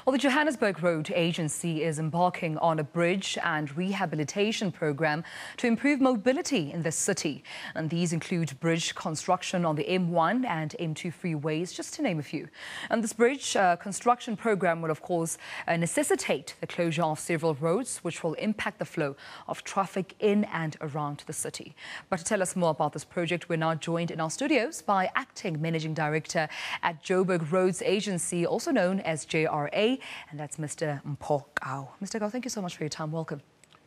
Well, the Johannesburg Road Agency is embarking on a bridge and rehabilitation program to improve mobility in the city. And these include bridge construction on the M1 and M2 freeways, just to name a few. And this bridge construction program will, of course, necessitate the closure of several roads, which will impact the flow of traffic in and around the city. But to tell us more about this project, we're now joined in our studios by Acting Managing Director at Joburg Roads Agency, also known as JRA, and that's Mr. Mpho Kau. Mr. Kau, thank you so much for your time. Welcome.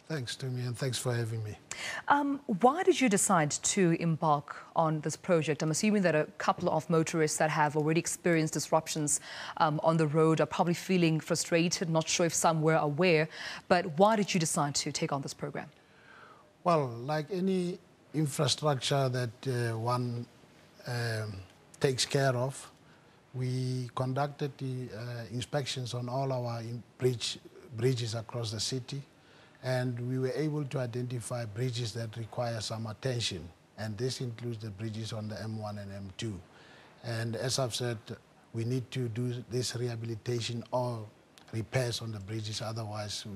Thanks, Tumi, and thanks for having me. Why did you decide to embark on this project? I'm assuming that a couple of motorists that have already experienced disruptions on the road are probably feeling frustrated, not sure if some were aware, but why did you decide to take on this program? Well, like any infrastructure that one takes care of, we conducted the inspections on all our bridges across the city, and we were able to identify bridges that require some attention, and this includes the bridges on the M1 and M2. And as I've said, we need to do this rehabilitation or repairs on the bridges, otherwise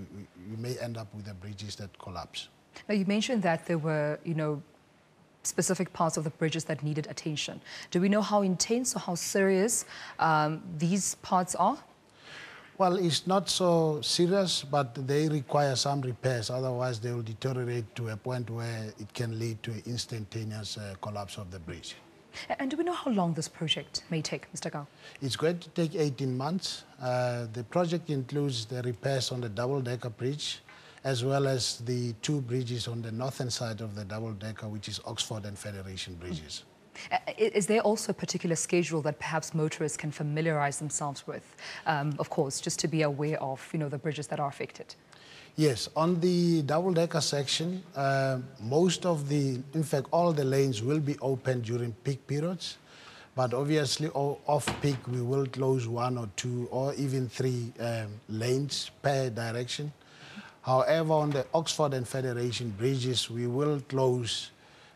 we may end up with the bridges that collapse. Now, you mentioned that there were, specific parts of the bridges that needed attention. Do we know how intense or how serious these parts are? Well, it's not so serious, but they require some repairs. Otherwise, they will deteriorate to a point where it can lead to an instantaneous collapse of the bridge. And do we know how long this project may take, Mr. Kau? It's going to take 18 months. The project includes the repairs on the double-decker bridge, as well as the two bridges on the northern side of the double-decker, which is Oxford and Federation bridges. Is there also a particular schedule that perhaps motorists can familiarize themselves with, of course, just to be aware of, the bridges that are affected? Yes, on the double-decker section, in fact, all the lanes will be open during peak periods, but obviously off-peak we will close 1 or 2 or even 3 lanes per direction. However, on the Oxford and Federation bridges, we will close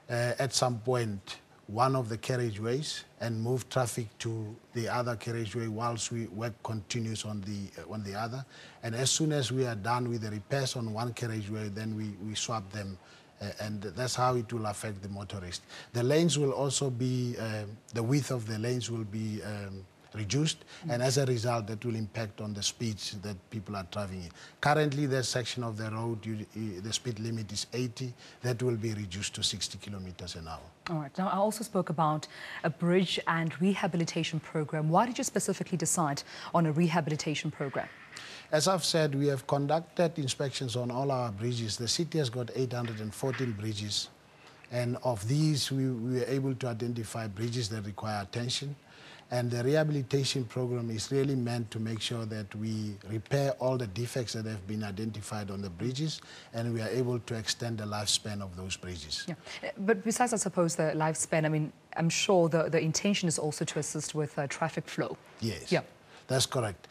at some point one of the carriageways and move traffic to the other carriageway whilst work continues on the other. And as soon as we are done with the repairs on one carriageway, then we swap them, and that's how it will affect the motorist. The lanes will also be, the width of the lanes will be reduced, and as a result, that will impact on the speeds that people are traveling in. Currently, that section of the road, the speed limit is 80. That will be reduced to 60 kilometers an hour. All right. Now, I also spoke about a bridge and rehabilitation program. Why did you specifically decide on a rehabilitation program? As I've said, we have conducted inspections on all our bridges. The city has got 814 bridges, and of these, we were able to identify bridges that require attention. And the rehabilitation program is really meant to make sure that we repair all the defects that have been identified on the bridges, and we are able to extend the lifespan of those bridges. Yeah. But besides, I suppose, the lifespan, I'm sure the intention is also to assist with traffic flow. Yes. Yeah. That's correct.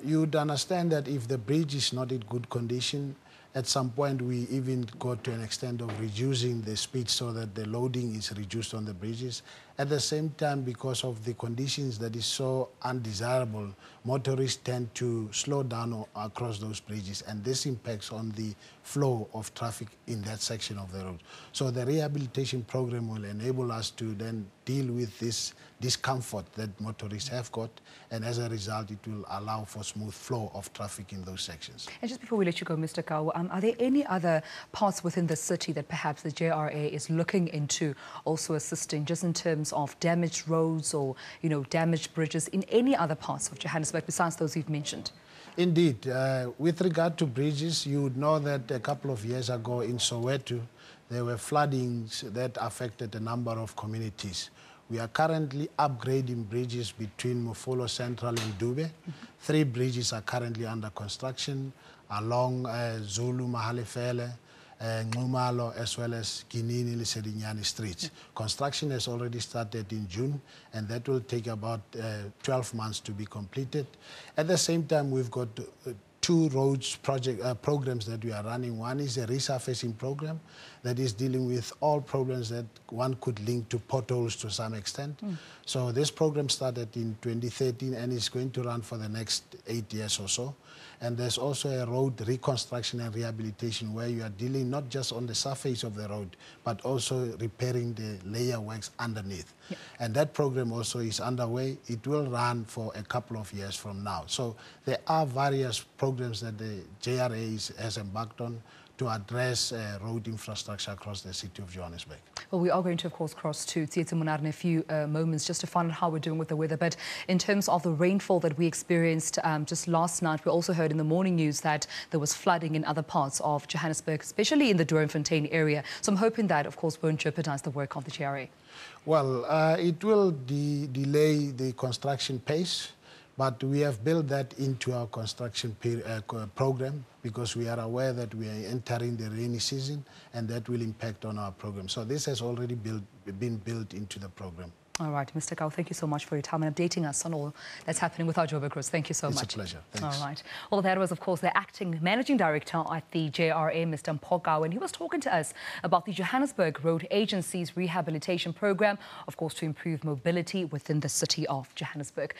You would understand that if the bridge is not in good condition, at some point we even go to an extent of reducing the speed so that the loading is reduced on the bridges. At the same time, because of the conditions that is so undesirable, motorists tend to slow down across those bridges, and this impacts on the flow of traffic in that section of the road. So the rehabilitation program will enable us to then deal with this discomfort that motorists have got, and as a result, it will allow for smooth flow of traffic in those sections. And just before we let you go, Mr. Kau, are there any other parts within the city that perhaps the JRA is looking into also assisting, just in terms of damaged roads or, damaged bridges in any other parts of Johannesburg besides those you've mentioned? Indeed. With regard to bridges, you would know that a couple of years ago in Soweto, there were floodings that affected a number of communities. We are currently upgrading bridges between Mofolo Central and Dube. 3 bridges are currently under construction along Zulu, Mahalefele, Ngumalo, as well as Kinini, Lisedinyani streets. Construction has already started in June, and that will take about 12 months to be completed. At the same time, we've got two roads programs that we are running. One is a resurfacing program that is dealing with all problems that one could link to potholes to some extent. So this program started in 2013 and is going to run for the next 8 years or so. And there's also a road reconstruction and rehabilitation where you are dealing not just on the surface of the road, but also repairing the layer works underneath. Yep. And that program also is underway. It will run for a couple of years from now. So there are various programs that the JRA has embarked on to address road infrastructure across the city of Johannesburg. Well, we are going to, of course, cross to Tsietsi Monare in a few moments just to find out how we're doing with the weather. But in terms of the rainfall that we experienced just last night, we also heard in the morning news that there was flooding in other parts of Johannesburg, especially in the Doornfontein area. So I'm hoping that, of course, won't jeopardize the work of the JRA. Well, it will delay the construction pace. But we have built that into our construction program because we are aware that we are entering the rainy season and that will impact on our program. So this has already been built into the program. All right, Mr. Kau, thank you so much for your time and updating us on all that's happening with our Joburg Roads. Thank you so much. It's a pleasure. Thanks. All right. Well, that was, of course, the acting managing director at the JRA, Mr. Mpho Kau, and he was talking to us about the Johannesburg Road Agency's rehabilitation program, of course, to improve mobility within the city of Johannesburg.